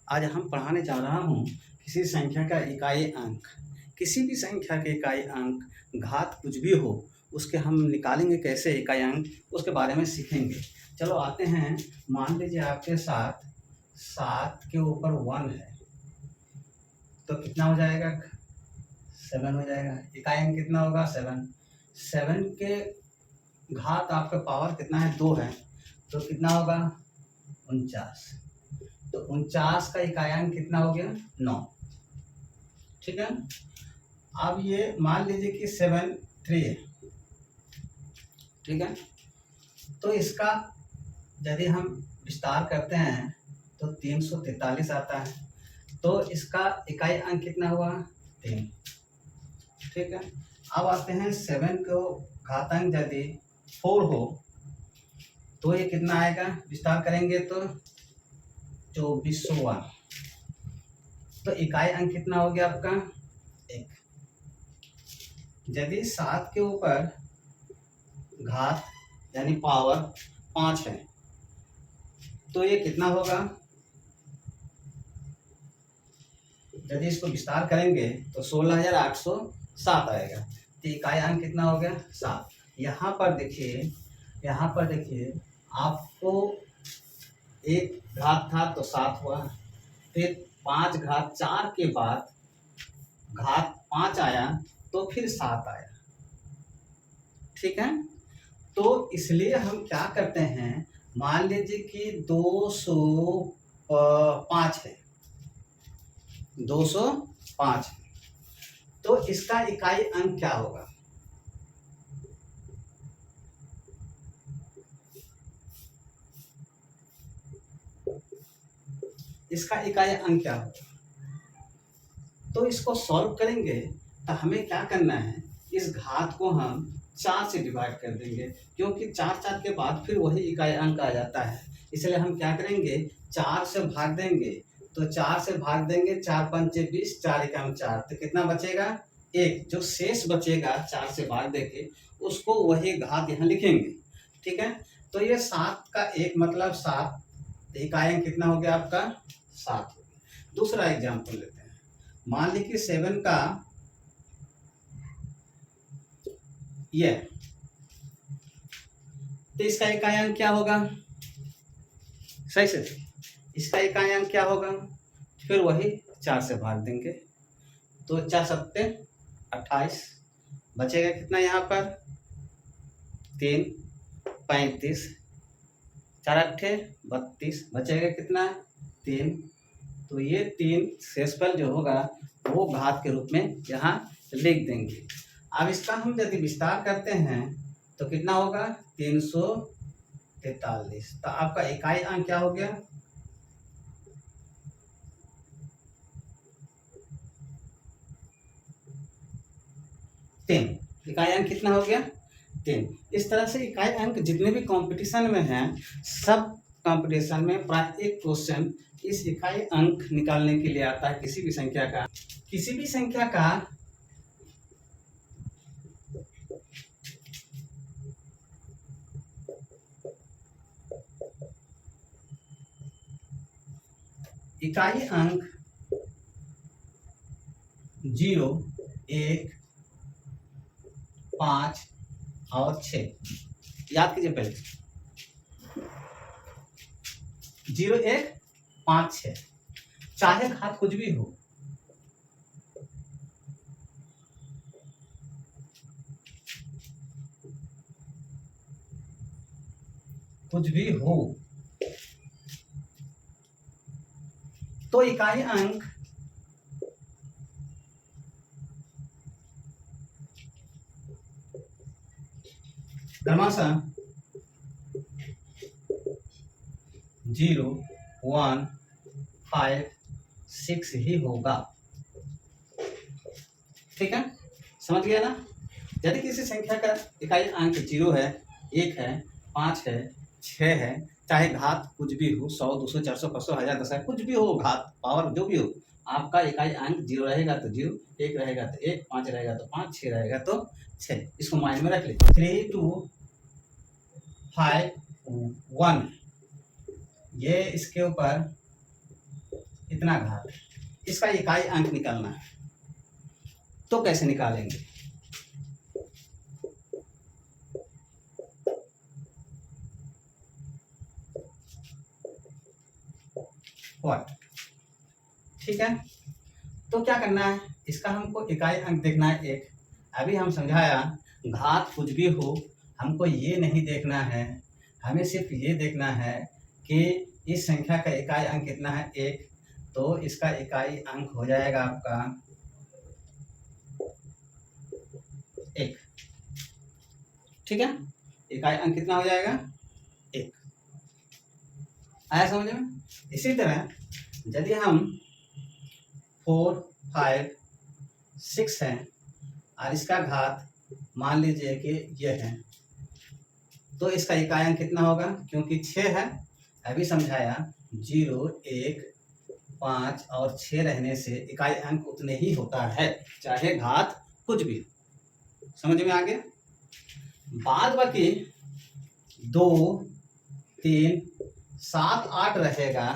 आज हम पढ़ाने जा रहा हूँ किसी संख्या का इकाई अंक। किसी भी संख्या के इकाई अंक, घात कुछ भी हो, उसके हम निकालेंगे कैसे इकाई अंक, उसके बारे में सीखेंगे। चलो आते हैं। मान लीजिए आपके साथ 7 के ऊपर 1 है तो कितना हो जाएगा? 7 हो जाएगा। इकाई अंक कितना होगा? 7। 7 के घात आपका पावर कितना है? 2 है, तो कितना होगा? 49। तो 49 का इकाई अंक कितना हो गया? 9। ठीक है। अब ये मान लीजिए कि 7 3 है, ठीक है। तो इसका यदि हम विस्तार करते हैं तो 343 आता है। तो इसका इकाई अंक कितना हुआ? 3। ठीक है। अब आते हैं 7 को घातांक यदि 4 हो तो ये कितना आएगा? विस्तार करेंगे तो 2400। तो इकाई अंक कितना हो गया आपका? 1। यदि 7 के ऊपर घात यानी पावर 5 है तो ये कितना होगा? यदि इसको विस्तार करेंगे तो 16,807 आएगा। तो इकाई अंक कितना हो गया? 7। यहाँ पर देखिए आपको एक घात था तो 7 हुआ, फिर 5 घात 4 के बाद घात 5 आया तो फिर 7 आया। ठीक है। तो इसलिए हम क्या करते हैं, मान लीजिए कि 205 है, 205 तो इसका इकाई अंक क्या होगा? इसका इकाई अंक क्या होगा? तो इसको सॉल्व करेंगे तो हमें क्या करना है, इस घात को हम 4 से डिवाइड कर देंगे, क्योंकि 4 के बाद फिर वही इकाई अंक आ जाता है। इसलिए हम क्या करेंगे, 4 से भाग देंगे। तो 4 से भाग देंगे, 4 पंचे 20, 4 एकम 4, तो कितना बचेगा? 1। जो शेष बचेगा 4 से भाग देके उसको वही घात यहाँ लिखेंगे। ठीक है। तो ये 7 का 1 मतलब 7, इकाई अंक कितना हो गया आपका? 7 हो गया। दूसरा एग्जाम्पल लेते हैं। मान ली कि 7 का ये, तो इसका इकाई अंक क्या होगा? सही से इसका इकाई अंक क्या होगा? फिर वही 4 से भाग देंगे, तो 4 सत्ते 28, बचेगा कितना यहाँ पर? 3 35, 4 अट्ठे 32, बचेगा कितना? 3। तो ये 3 शेषफल जो होगा वो घात के रूप में यहाँ लिख देंगे। अब इसका हम यदि विस्तार करते हैं तो कितना होगा? 343। तो आपका इकाई अंक क्या हो गया? तीन। इकाई अंक कितना हो गया? 3। इस तरह से इकाई अंक जितने भी कंपटीशन में हैं, सब कंपटीशन में प्राय एक क्वेश्चन इस इकाई अंक निकालने के लिए आता है। किसी भी संख्या का इकाई अंक 0, 1, 5 और 6, याद कीजिए पहले। 0, 1, 5, 6, चाहे घात कुछ भी हो, तो इकाई अंक क्रमशः 0, 1, 5, 6 ही होगा। ठीक है, समझ गया ना। यदि किसी संख्या का इकाई अंक 0 है, 1 है, 5 है, 6 है, चाहे घात कुछ भी हो, 100, 200, 400, 500, 1000, 10,000, कुछ भी हो, घात पावर जो भी हो, आपका इकाई अंक 0 रहेगा तो 0, 1 रहेगा तो 1, 5 रहेगा तो 5, 6 रहेगा तो 6। इसको माइंड में रख ले। 3, 2, 5, 1, ये इसके ऊपर इतना घात, इसका इकाई अंक निकालना है। तो कैसे निकालेंगे? व्हाट, ठीक है। तो क्या करना है, इसका हमको इकाई अंक देखना है एक। अभी हम समझाया घात कुछ भी हो, हमको ये नहीं देखना है, हमें सिर्फ ये देखना है कि इस संख्या का इकाई अंक कितना है, एक। तो इसका इकाई अंक हो जाएगा आपका एक, ठीक है। इकाई अंक कितना हो जाएगा, एक। आया समझ में? इसी तरह यदि हम 4, 5, 6 है और इसका घात मान लीजिए कि ये है, तो इसका इकाई अंक कितना होगा, क्योंकि 6 है, अभी समझाया 0, 1, 5 और 6 रहने से इकाई अंक उतने ही होता है, चाहे घात कुछ भी। समझ में आ गया? बाद बाकी 2, 3, 7, 8 रहेगा,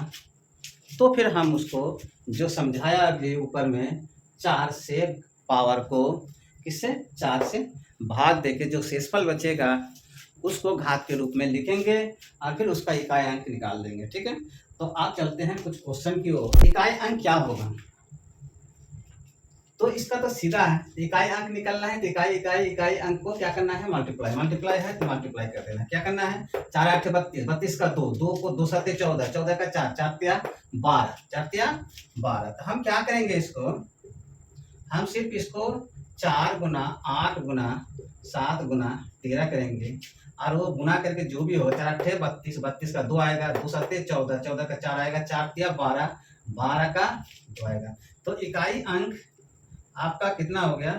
तो फिर हम उसको जो समझाया अभी ऊपर में 4 से पावर को किससे 4 से भाग देके जो शेषफल बचेगा उसको घात के रूप में लिखेंगे और फिर उसका इकाई अंक निकाल देंगे, ठीक है। तो आप चलते हैं कुछ क्वेश्चन की ओर। इकाई अंक क्या होगा? तो इसका तो सीधा है, इकाई अंक निकालना है तो इकाई अंक को क्या करना है, मल्टीप्लाई है तो मल्टीप्लाई कर देना। क्या करना है, 4 8 32, 32 का 2, 2 को 2 7 14, 14 का 4, 4 तिया 12, 4 तिया 12। तो हम क्या करेंगे इसको, हम सिर्फ इसको 4 गुना 8 गुना 7 गुना 13 करेंगे और वो गुना करके जो भी हो, 4 8 32, 32 का 2 आएगा, 2 7 14, 14 का 4 आएगा, 4 तिया 12, 12 का 2 आएगा। तो इकाई अंक आपका कितना हो गया,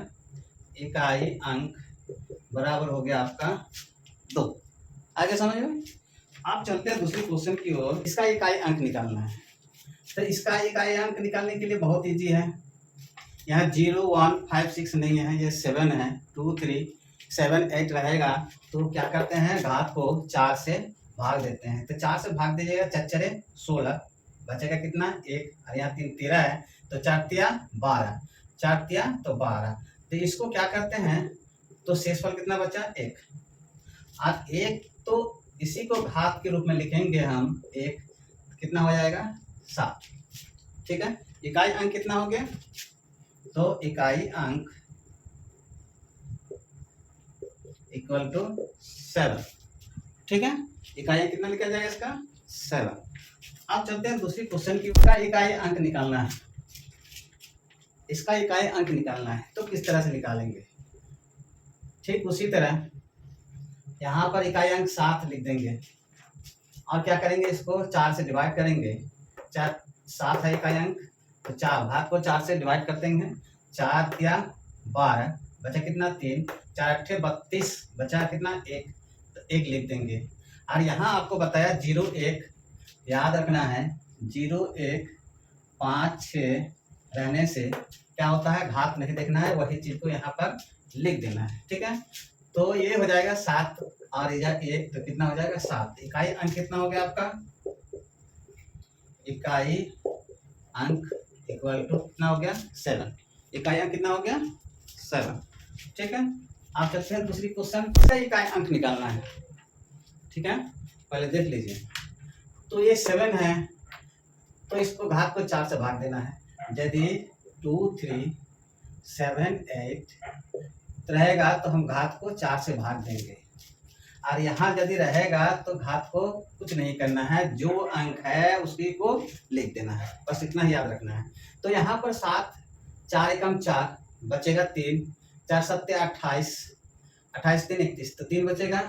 इकाई अंक बराबर हो गया आपका 2। आगे समझ में? आप चलते हैं दूसरे क्वेश्चन की ओर। इसका इकाई अंक निकालना है, तो इसका इकाई अंक निकालने के लिए बहुत इजी है। यहाँ 0 1 5 6 नहीं है, ये 7 है, 2 3 7 8 रहेगा। तो क्या करते हैं, घात को 4 से भाग देते हैं। तो 4 से भाग दीजिएगा, 4 4 16, बचेगा कितना, 1, और यहाँ 3 13 है, तो 4 तिया 12, 4 तिया तो 12। तो इसको क्या करते हैं, तो शेषफल कितना बचा, 1। और 1 तो इसी को घात के रूप में लिखेंगे हम, 1 कितना हो जाएगा, 7, ठीक है। इकाई अंक कितना हो गया, तो इकाई अंक इक्वल टू 7, ठीक है। इकाई अंक कितना निकल जाएगा इसका, 7। अब चलते हैं दूसरी क्वेश्चन की। इसका इकाई अंक निकालना है, इसका इकाई अंक निकालना है, तो किस तरह से निकालेंगे, ठीक उसी तरह यहाँ पर इकाई अंक 7 लिख देंगे और क्या करेंगे, इसको 4 से डिवाइड करेंगे। 4 7 है इकाई अंक, तो 4 भाग को 4 से डिवाइड कर देंगे, 4 तिया 12, बचा कितना 3, 4 8 32, बचा कितना 1, तो 1 लिख देंगे। और यहाँ आपको बताया 0 1, याद रखना है 0 1 5 6 रहने से क्या होता है, घात नहीं देखना है, वही चीज को यहाँ पर लिख देना है, ठीक है। तो ये हो जाएगा 7 और इधर 1, तो कितना हो जाएगा 7। इकाई अंक कितना हो गया आपका, इकाई अंक इक्वल टू कितना हो गया, 7। इकाई अंक कितना हो गया, 7, ठीक है। आप चलते हैं दूसरी क्वेश्चन। इसका इकाई अंक निकालना है, ठीक है, पहले देख लीजिए। तो ये 7 है, तो इसको घात को 4 से भाग देना है। यदि 2 3 7 8 रहेगा तो हम घात को 4 से भाग देंगे, और यहाँ यदि रहेगा तो घात को कुछ नहीं करना है, जो अंक है उसी को लिख देना है, बस इतना ही याद रखना है। तो यहाँ पर 7, 4 एकम 4, बचेगा 3, 4 7 28, 28 3 31, तो 3 बचेगा।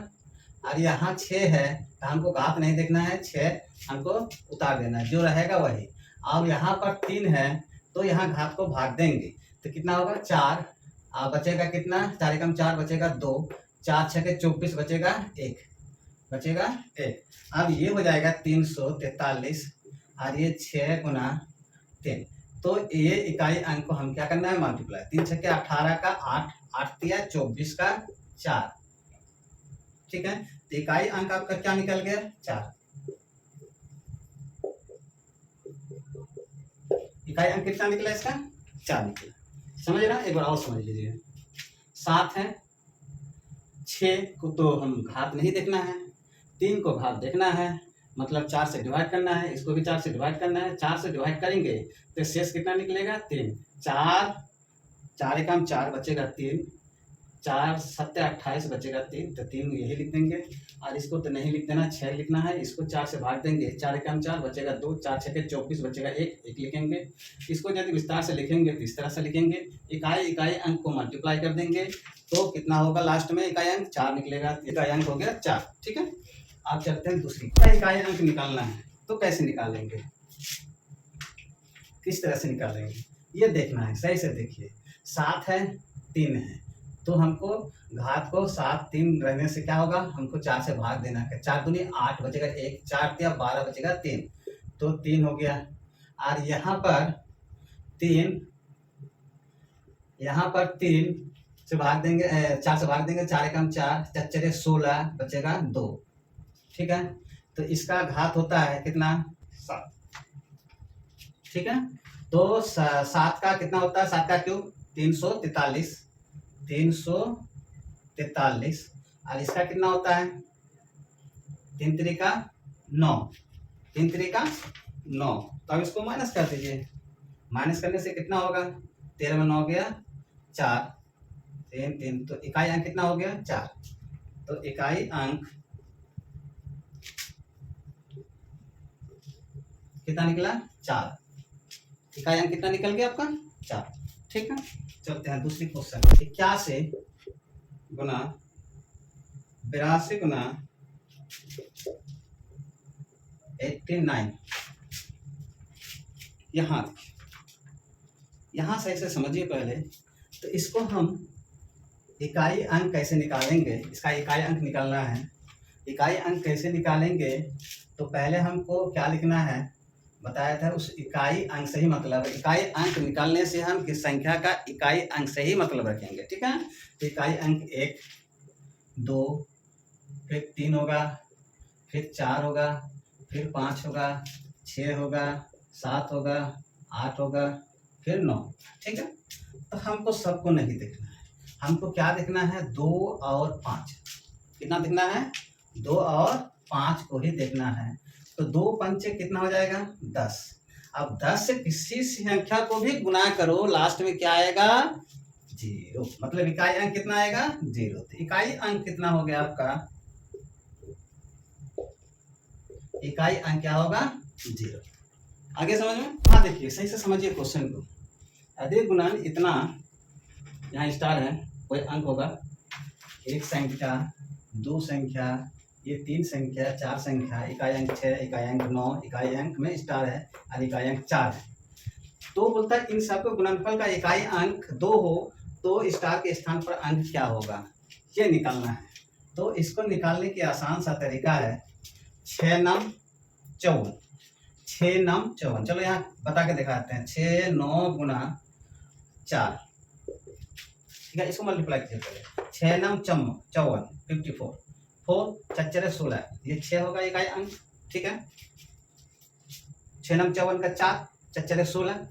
और यहाँ 6 है, तो हमको घात नहीं देखना है, 6 हमको उतार देना है, जो रहेगा वही। और यहाँ पर 3 है, तो यहाँ घात को भाग देंगे, तो कितना होगा 4, बचेगा कितना, 4 एकम 4, बचेगा 2, 4 6 के 24, बचेगा 1, बचेगा 1। अब ये हो जाएगा 343, और ये 6 गुना 3, तो ये इकाई अंक को हम क्या करना है, मल्टीप्लाई। 3 6 के 18 का 8, 8 तिया 24 का 4, ठीक है। तो इकाई अंक आपका क्या निकल गया, 4। इकाई अंक कितना निकला इसका? 4 निकला। समझ रहे हैं? एक बार और समझ लीजिए। 7 है, 6 को तो हम घात नहीं देखना है, 3 को घात देखना है, मतलब 4 से डिवाइड करना है, इसको भी 4 से डिवाइड करना है। 4 से डिवाइड करेंगे तो शेष कितना निकलेगा? 3। 4 एकम 4 बचेगा 3, 4 7 28 बचेगा 3, तो 3 यही लिख देंगे। और इसको तो नहीं लिख देना, 6 लिखना है। इसको 4 से भाग देंगे, 4 एकम 4 बचेगा 2, 4 6 24 बचेगा 1 लिखेंगे। इसको यदि विस्तार से लिखेंगे तो इस तरह से लिखेंगे, इकाई अंक को मल्टीप्लाई कर देंगे तो कितना होगा लास्ट में? इकाई अंक 4 निकलेगा। इकाई अंक हो गया 4। ठीक है, आप चलते हैं दूसरी। इकाई अंक निकालना है तो कैसे निकालेंगे, किस तरह से निकालेंगे ये देखना है, सही से देखिए। 7 है, 3 है, तो हमको घात को 7 3 रहने से क्या होगा? हमको 4 से भाग देना है। 4 दूनी 8 बचेगा 1, 4 दिया 12 बचेगा 3, तो 3 हो गया। और यहाँ पर 3 से भाग देंगे, 4 से भाग देंगे, 4 एकम 4, 4 16 बचेगा 2। ठीक है, तो इसका घात होता है कितना? 7। ठीक है, तो 7 का कितना होता है? 7 का क्यूब 343, 343। और इसका कितना होता है? 3 3 9, 3 3 9। तो अब इसको माइनस कर दीजिए। माइनस करने से कितना होगा? 13 में 9 गया 4, 3 3, तो इकाई अंक कितना हो गया? 4। तो इकाई अंक कितना निकला? 4। इकाई अंक कितना निकल गया आपका? 4। ठीक है, चलते हैं दूसरी क्वेश्चन। 81 गुना 82 गुना 89। यहाँ सही से समझिए पहले। तो इसको हम इकाई अंक कैसे निकालेंगे, इसका इकाई अंक निकालना है। इकाई अंक कैसे निकालेंगे? तो पहले हमको क्या लिखना है बताया था, उस इकाई अंक से ही मतलब। इकाई अंक निकालने से हम किस संख्या का इकाई अंक से ही मतलब रखेंगे। ठीक है, तो इकाई अंक 1 2 फिर 3 होगा, फिर 4 होगा, फिर 5 होगा, 6 होगा, 7 होगा, 8 होगा, फिर 9। ठीक है, तो हमको सबको नहीं देखना है, हमको क्या देखना है? 2 और 5। कितना देखना है? 2 और 5 को ही देखना है। तो 2 पंचे कितना हो जाएगा? 10। अब 10 से किसी संख्या को भी गुना करो, लास्ट में क्या आएगा? 0। मतलब इकाई अंक कितना आएगा? 0। तो इकाई अंक कितना हो गया आपका? इकाई अंक क्या होगा? 0। आगे समझ में? हाँ देखिए, सही से समझिए क्वेश्चन को। अधिक गुणन इतना, यहाँ स्टार है, कोई अंक होगा, 1 संख्या, 2 संख्या, ये 3 संख्या, 4 संख्या, इकाई अंक 6, इकाई अंक 9, इकाई अंक में स्टार है और इकाई अंक 4 है। तो बोलता है इन सबके गुणनफल का इकाई अंक 2 हो तो स्टार के स्थान पर अंक क्या होगा, ये निकालना है। तो इसको निकालने की आसान सा तरीका है 6 9 54। 6 9 54, चलो यहाँ बता के दिखाते हैं। 6 9 गुना 4, ठीक है, इसको मल्टीप्लाई कीजिए पहले। 6 9 54 54, 4 4 16, ये 6 होगा इकाई अंक। ठीक है, 6 9 54 का 4, 4 16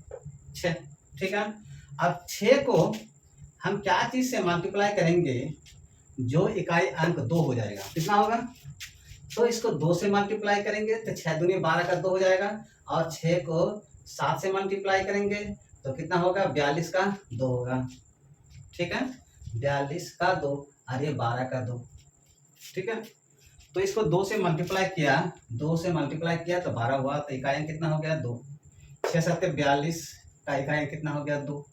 6। ठीक है, अब 6 को हम क्या चीज से मल्टीप्लाई करेंगे? जो इकाई अंक 2 हो जाएगा। कितना होगा? तो इसको 2 से मल्टीप्लाई करेंगे तो 6 दूनी 12 का 2 हो जाएगा, और 6 को 7 से मल्टीप्लाई करेंगे तो कितना होगा? 42 का 2 होगा। ठीक है, 42 का 2 और ये 12 का 2। ठीक है, तो इसको 2 से मल्टीप्लाई किया, 2 से मल्टीप्लाई किया तो 12 हुआ, तो इकाई अंक कितना हो गया? 2। 6 7 42 का इकाई अंक कितना हो गया? 2।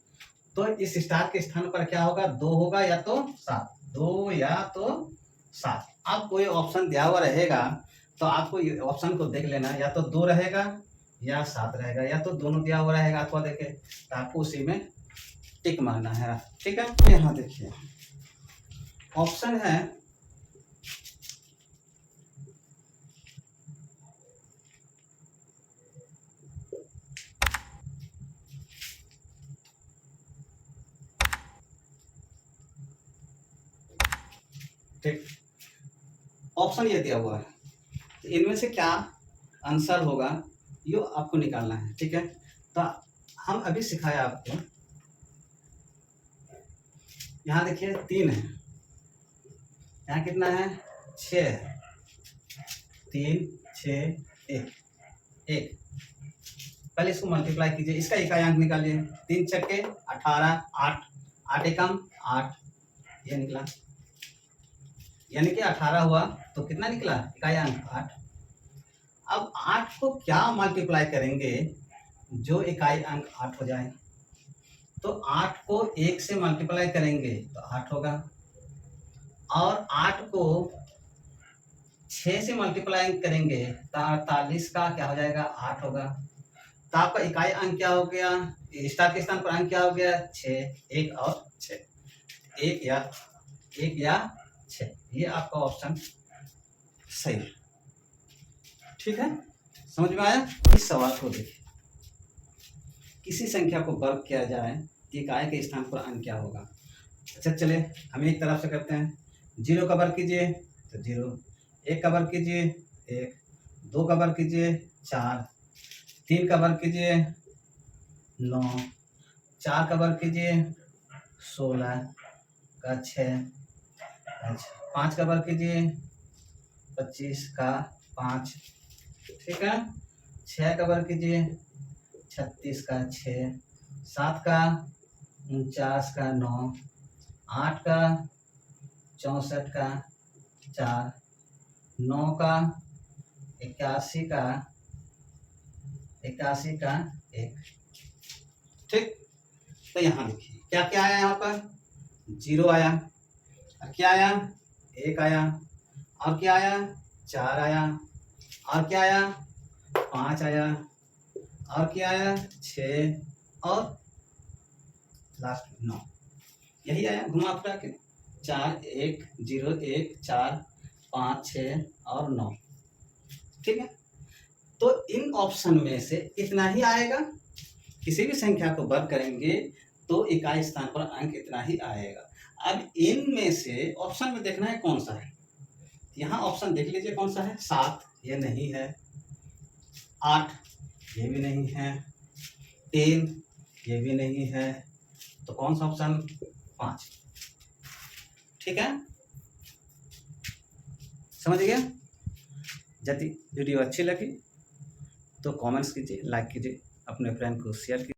तो इस स्टार के स्थान पर क्या होगा? 2 होगा या तो 7, 2 या तो 7। अब कोई ऑप्शन दिया हुआ रहेगा तो आपको ये ऑप्शन को देख लेना, या तो 2 रहेगा या 7 रहेगा, या तो दोनों दिया हुआ रहेगा अथवा देखे, तो आपको उसी में टिक मारना है। ठीक है, तो यहाँ देखिए ऑप्शन है ठीक, ऑप्शन ये दिया हुआ है, तो इनमें से क्या आंसर होगा ये आपको निकालना है। ठीक है, तो हम अभी सिखाया आपको, यहाँ देखिए 3 है, यहाँ कितना है 6 है, 3 6 1 1। पहले इसको मल्टीप्लाई कीजिए, इसका इकाई अंक निकालिए। 3 छक्के 18, 8 8 एकम 8, ये निकला, यानी कि 18 हुआ तो कितना निकला इकाई अंक 8। अब 8 को क्या मल्टीप्लाई करेंगे जो इकाई अंक 8 हो जाए? तो 8 को 1 से मल्टीप्लाई करेंगे तो 8 होगा, और 8 को 6 से मल्टीप्लाई करेंगे तो 48 का क्या हो जाएगा 8 होगा। तो आपका इकाई अंक क्या हो गया, स्टार के स्थान पर अंक क्या हो गया 6, 1 और 6, 1 या 6, ये आपका ऑप्शन सही है। ठीक है, समझ में आया? इस सवाल को देखिए, किसी संख्या को वर्ग किया जाए इकाई के स्थान पर अंक क्या होगा। अच्छा चले हम एक तरफ से करते हैं। 0 का वर्ग कीजिए तो 0, 1 का वर्ग कीजिए 1, 2 का वर्ग कीजिए 4, 3 का वर्ग कीजिए 9, 4 का वर्ग कीजिए 16 का 6, 5 का वर्ग कीजिए 25 का 5, ठीक है, 6 का वर्ग कीजिए 36 का 6, 7 का 49 का 9, 8 का 64 का 4, 9 का 81 का 1। ठीक, तो यहाँ देखिए क्या क्या आया, यहाँ पर 0 आया, और क्या आया 1 आया, और क्या आया 4 आया, और क्या आया 5 आया, और क्या आया 6, और लास्ट 9, यही आया घुमा फिरा के 4 1 0 1 4 5 6 और 9। ठीक है, तो इन ऑप्शन में से इतना ही आएगा। किसी भी संख्या को वर्ग करेंगे तो इकाई स्थान पर अंक इतना ही आएगा। अब इनमें से ऑप्शन में देखना है कौन सा है। यहाँ ऑप्शन देख लीजिए कौन सा है, 7 ये नहीं है, 8 ये भी नहीं है, 3 ये भी नहीं है, तो कौन सा ऑप्शन 5। ठीक है, समझ गया? यदि वीडियो अच्छी लगी तो कमेंट्स कीजिए, लाइक कीजिए, अपने फ्रेंड को शेयर कीजिए।